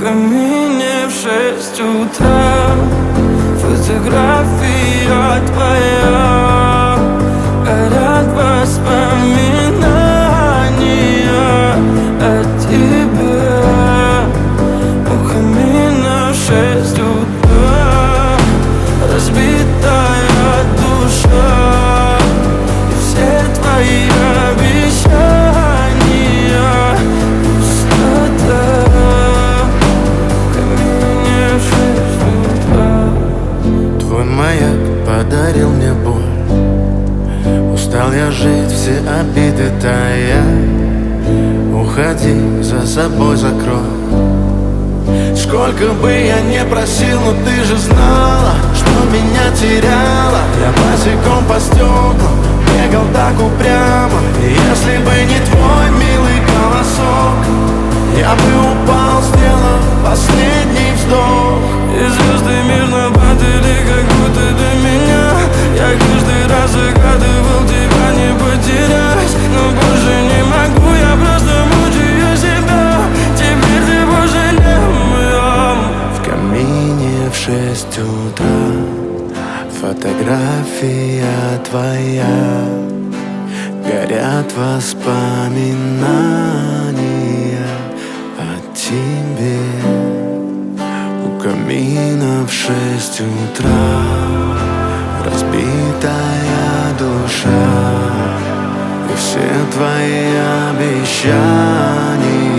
камине в 6 утра. Фотография твоя, горят воспоминания о тебе. У камина в 6 утра, разбитая душа, и все твои обещания пустота. В камине в 6 утра. Твой маяк подарил мне боль. Устал я жить, все обиды тая. Уходи, за собой закрой. Сколько бы я не просил, но ты же знала, что меня теряла. Я босиком по стеклам бегал так упрямо. И если бы не твой милый голосок, я бы упал, сделав последний вздох. И звезды мирно падали, как будто до меня. Я каждый раз загадывал тебя не потерять, но больше не могу, я просто мучаю себя. Теперь ты больше не моя. В камине в 6 утра фотография твоя, горят воспоминания о тебе. У камина в 6 утра, разбитая душа, и все твои обещания